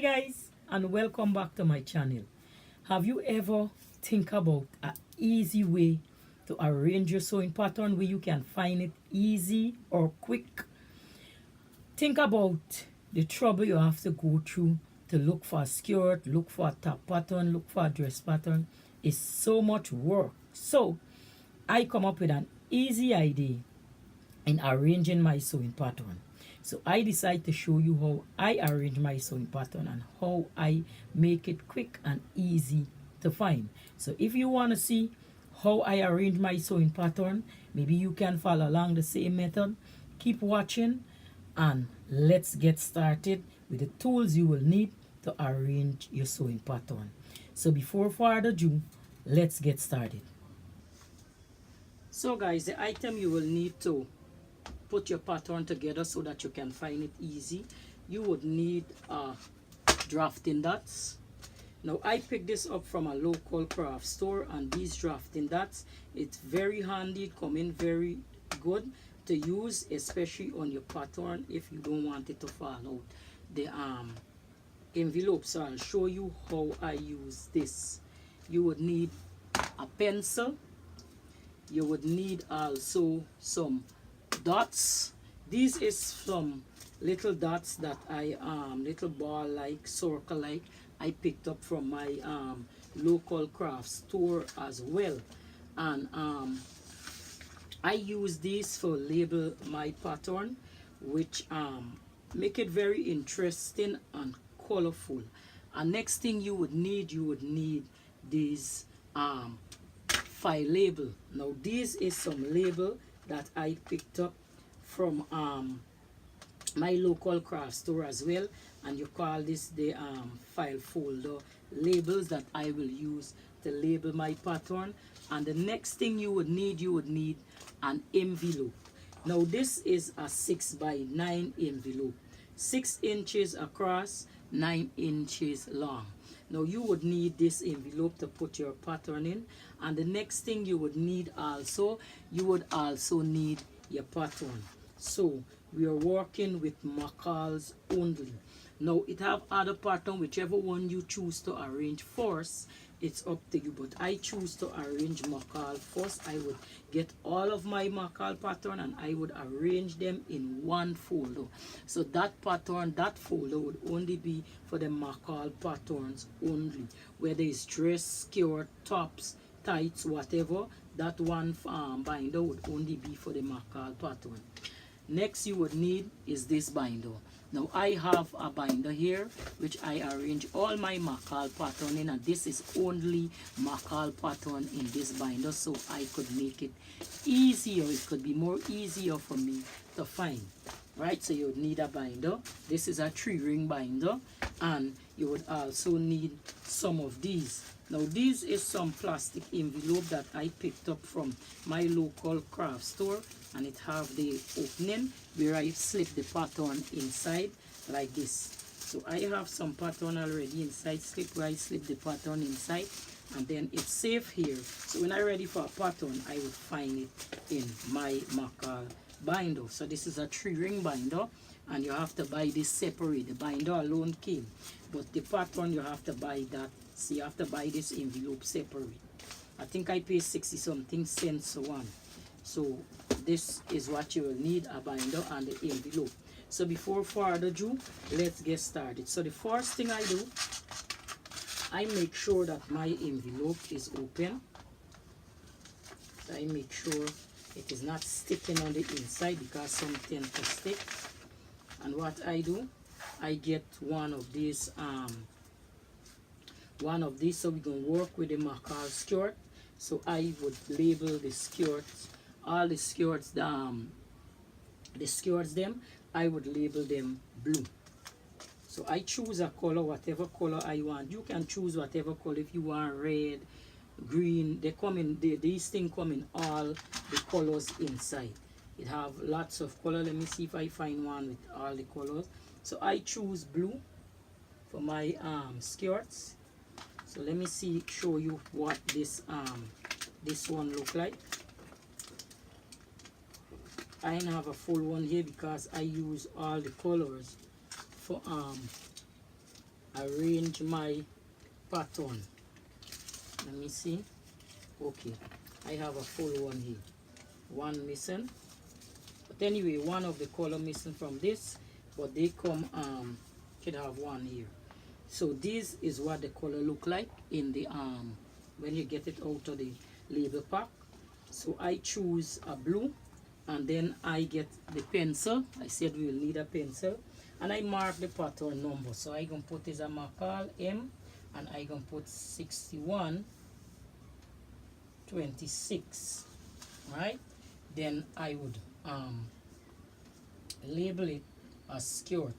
guys, and welcome back to my channel. Have you ever think about an easy way to arrange your sewing pattern where you can find it easy or quick? Think about the trouble you have to go through to look for a skirt, look for a top pattern, look for a dress pattern. It's so much work. So I come up with an easy idea in arranging my sewing pattern. So I decide to show you how I arrange my sewing pattern and how I make it quick and easy to find. So if you want to see how I arrange my sewing pattern, maybe you can follow along the same method. Keep watching and let's get started with the tools you will need to arrange your sewing pattern. So before further ado, let's get started. So guys, the item you will need to put your pattern together so that you can find it easy, you would need drafting dots. Now I picked this up from a local craft store, and these drafting dots, it's very handy, come in very good to use, especially on your pattern if you don't want it to fall out the envelope. So I'll show you how I use this. You would need a pencil. You would need also some dots. This is some little dots that I little ball like, circle like, I picked up from my local craft store as well. And I use these for label my pattern, which make it very interesting and colorful. And next thing you would need these file label. Now this is some label that I picked up from my local craft store as well, and you call this the file folder labels that I will use to label my pattern. And the next thing you would need an envelope. Now this is a 6 by 9 envelope, 6 inches across, 9 inches long. Now you would need this envelope to put your pattern in. And the next thing you would also need your pattern. So we are working with McCall's only. Now it have other pattern, whichever one you choose to arrange first, it's up to you, but I choose to arrange McCall first. I would get all of my McCall pattern and I would arrange them in one folder. So that pattern, that folder would only be for the McCall patterns only, whether it's dress, skirt, tops, tights, whatever. That one binder would only be for the McCall pattern. Next you would need is this binder. Now I have a binder here which I arrange all my McCall pattern in, and this is only McCall pattern in this binder, so I could make it easier. It could be more easier for me to find. Right, so you would need a binder. This is a 3-ring binder, and you would also need some of these. Now this is some plastic envelope that I picked up from my local craft store, and it have the opening where I slip the pattern inside like this. So I have some pattern already inside, where I slip the pattern inside, and then it's safe here. So when I'm ready for a pattern, I will find it in my McCall binder. So this is a 3-ring binder, and you have to buy this separate. The binder alone came, but the pattern you have to buy that. So you have to buy this envelope separate. I think I paid 60 something cents for one. So this is what you will need, a binder and the envelope. So before further ado, let's get started. So the first thing I do, I make sure that my envelope is open. So I make sure it is not sticking on the inside, because some tend to stick. And what I do, I get one of these so we can work with the McCall skirt. So I would label the skirts, all the skirts, the skirts them, I would label them blue. So I choose a color, whatever color I want. You can choose whatever color. If you want red, green, they come in, these things come in all the colors inside. It have lots of color. Let me see if I find one with all the colors. So I choose blue for my skirts. So let me show you what this one look like. I don't have a full one here because I use all the colors for arrange my pattern. Let me see. Okay, I have a full one here. One missing. But anyway, one of the color missing from this, but they come should have one here. So this is what the color look like in the when you get it out of the label pack. So I choose a blue, and then I get the pencil. I said we will need a pencil, and I mark the pattern number. So I gonna put is a marker M, and I gonna put 6126, right? Then I would label it as skirt.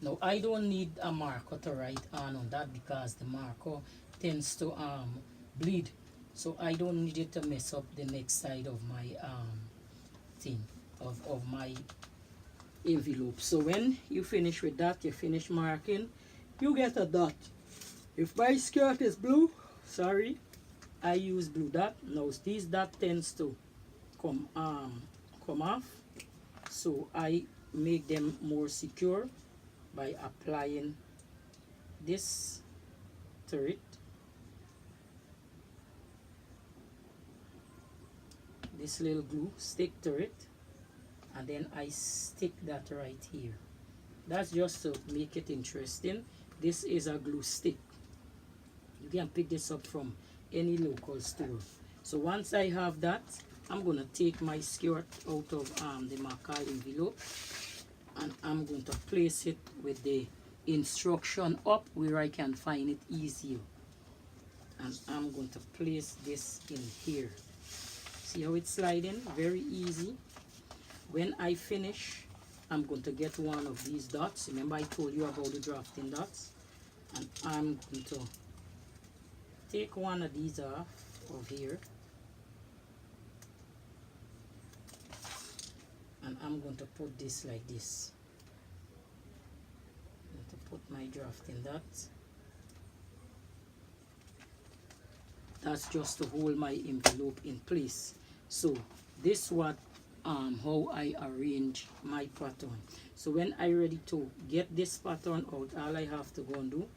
Now I don't need a marker to write on that because the marker tends to bleed, so I don't need it to mess up the next side of my thing of my envelope. So when you finish with that, you finish marking, you get a dot. If my skirt is blue, sorry, I use blue dot. Now these dot tends to come off, so I make them more secure by applying this to it. This little glue stick to it, and then I stick that right here. That's just to make it interesting. This is a glue stick. You can pick this up from any local store. So once I have that, I'm going to take my skirt out of the marker envelope, and I'm going to place it with the instruction up where I can find it easier. And I'm going to place this in here. See how it's sliding? Very easy. When I finish, I'm going to get one of these dots. Remember I told you about the drafting dots? And I'm going to take one of these off of here. And I'm going to put this like this. I'm going to put my drafting dots. That's just to hold my envelope in place. So this what how I arrange my pattern. So when I ready to get this pattern out, all I have to go and do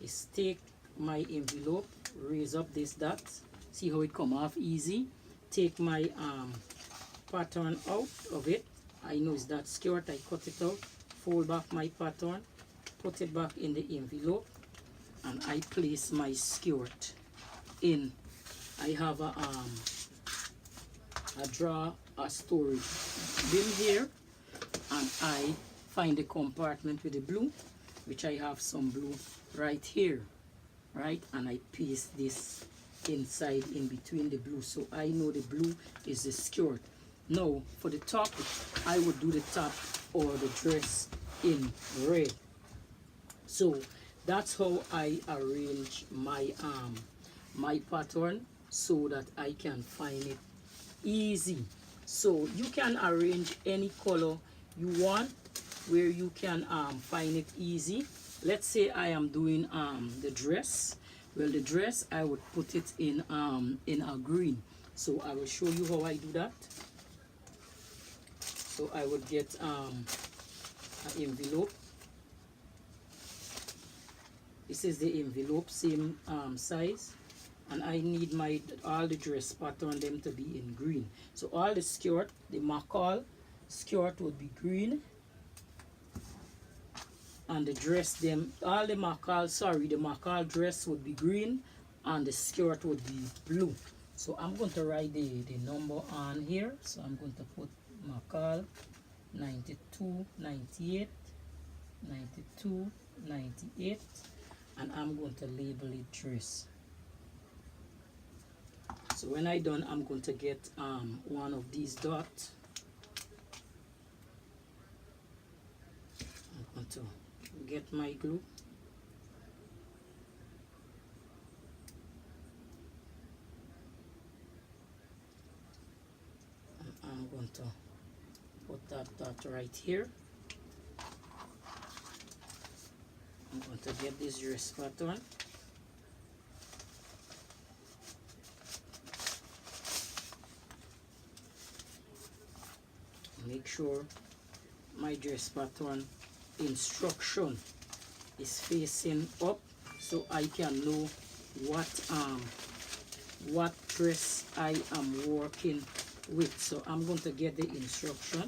is take my envelope, raise up this dot. See how it come off easy. Take my pattern out of it. I know it's that skirt. I cut it out, fold back my pattern, put it back in the envelope, and I place my skirt in. I have a storage bin here, and I find the compartment with the blue, which I have some blue right here, right, and I paste this inside in between the blue, so I know the blue is the skirt. Now for the top, I would do the top or the dress in red. So that's how I arrange my my pattern so that I can find it easy. So you can arrange any color you want where you can find it easy. Let's say I am doing the dress. Well, the dress I would put it in a green. So I will show you how I do that. So I would get an envelope. This is the envelope, same size, and I need my all the dress pattern them to be in green. So all the skirt, the marker skirt would be green, and the dress them, all the marker, sorry, the marker dress would be green, and the skirt would be blue. So I'm going to write the number on here. So I'm going to put marker 92, 98, 92, 98, and I'm going to label it dress. So when I done, I'm going to get one of these dots. I'm going to get my glue. And I'm going to put that dot right here. I'm going to get this dress pattern. Make sure my dress pattern instruction is facing up, so I can know what dress I am working with. So I'm going to get the instruction.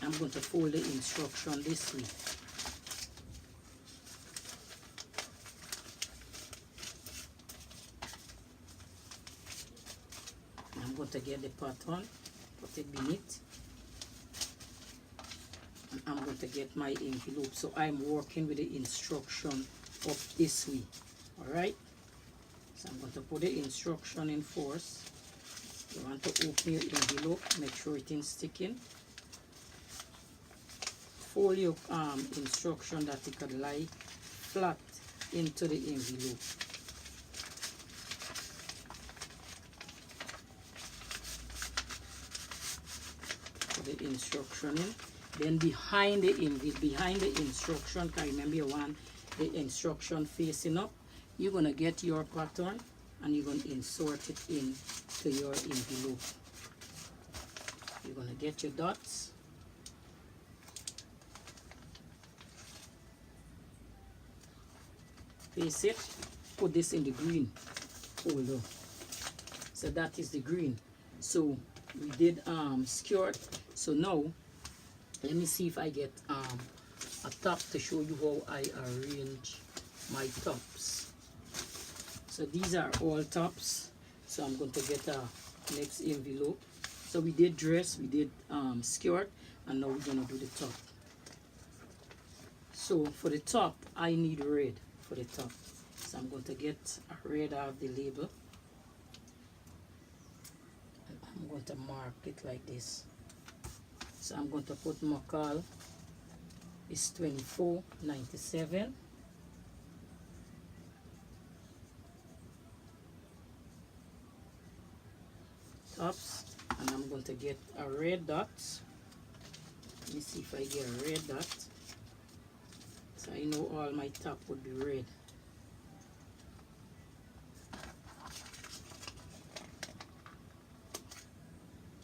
I'm going to fold the instruction this way. I'm going to get the pattern, put it beneath, and I'm going to get my envelope. So I'm working with the instruction up this way. Alright, so I'm going to put the instruction in first. You want to open your envelope, make sure it is sticking. Fold your instruction that it could lie flat into the envelope. Put the instruction in. Then behind the instruction, because remember you want the instruction facing up, you're going to get your pattern and you're going to insert it into your envelope. You're going to get your dots. Place it, put this in the green folder. So that is the green. So we did skirt. So now let me see if I get a top to show you how I arrange my tops. So these are all tops. So I'm going to get a next envelope. So we did dress, we did skirt, and now we're going to do the top. So for the top, I need red for the top. So I'm going to get a red out of the label. And I'm going to mark it like this. So I'm going to put McCall is $24.97. Tops, and I'm going to get a red dot. Let me see if I get a red dot. So I know all my top would be red.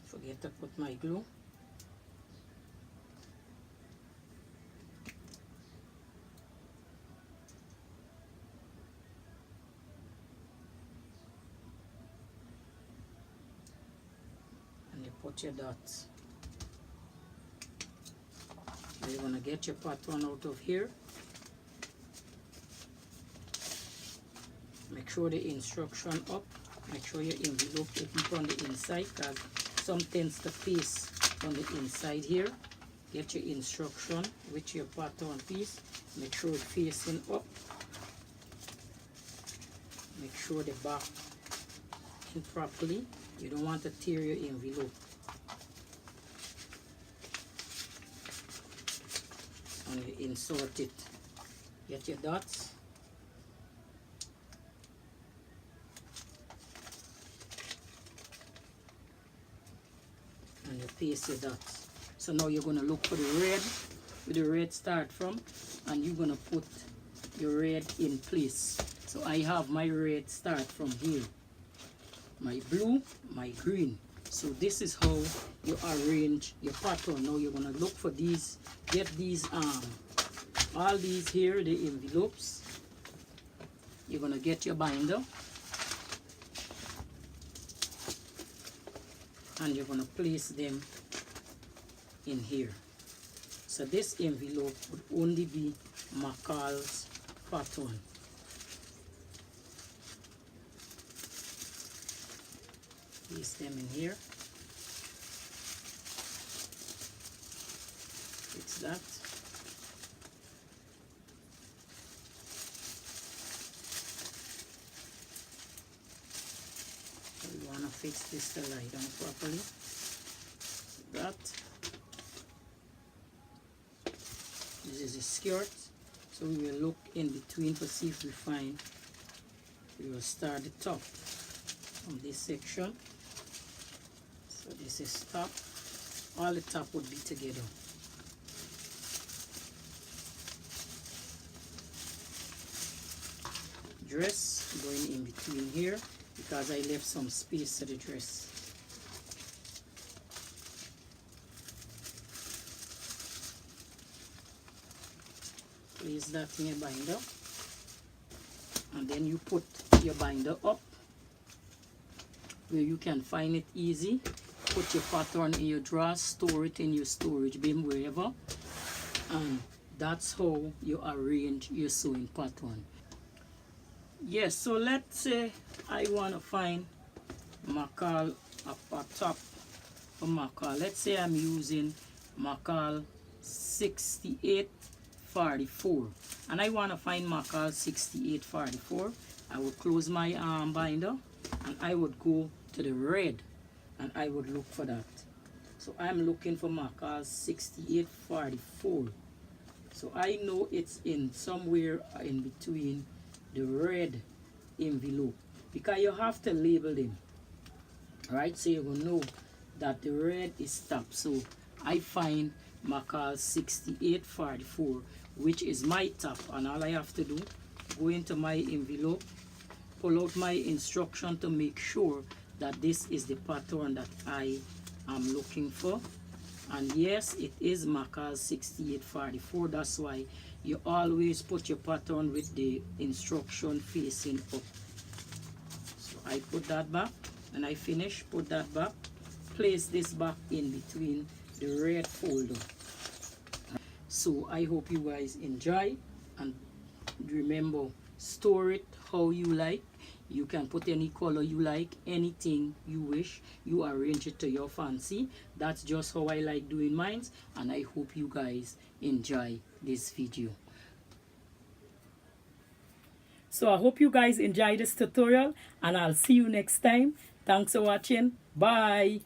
Forget to put my glue. And you put your dots. Now you're going to get your pattern out of here. Make sure the instruction up. Make sure your envelope open on the inside, because some tends to paste on the inside here. Get your instruction with your pattern piece. Make sure it's facing up. Make sure the back in properly. You don't want to tear your envelope. And you insert it. Get your dots. And you paste your dots. So now you're going to look for the red, where the red start from, and you're going to put your red in place. So I have my red start from here, my blue, my green. So this is how you arrange your pattern. Now you're going to look for these, get these, all these here, the envelopes. You're going to get your binder. And you're going to place them in here. So this envelope would only be McCall's pattern. Place them in here. Fix that. We want to fix this to lie down properly. That. This is a skirt. So we will look in between to see if we find. We will start the top from this section. So this is top. All the top would be together. Dress going in between here, because I left some space to the dress. place that in your binder, and then you put your binder up where you can find it easy. Put your pattern in your drawer, store it in your storage bin, wherever, and that's how you arrange your sewing pattern. Yes, so let's say I want to find Makal a top for Makal. Let's say I'm using Makal 6844, and I want to find Makal 6844. I would close my binder, and I would go to the red, and I would look for that. So I'm looking for Makal 6844. So I know it's in somewhere in between the red envelope, because you have to label them, right? So you will know that the red is top. So I find Makal 6844, which is my top, and all I have to do, go into my envelope, pull out my instruction to make sure that this is the pattern that I am looking for. And yes, it is Makal 6844. That's why you always put your pattern with the instruction facing up. So I put that back, and I finish, put that back, place this back in between the red folder. So I hope you guys enjoy, and remember, store it how you like. You can put any color you like, anything you wish. You arrange it to your fancy. That's just how I like doing mine, and I hope you guys enjoy this video. So I hope you guys enjoy this tutorial, and I'll see you next time. Thanks for watching. Bye.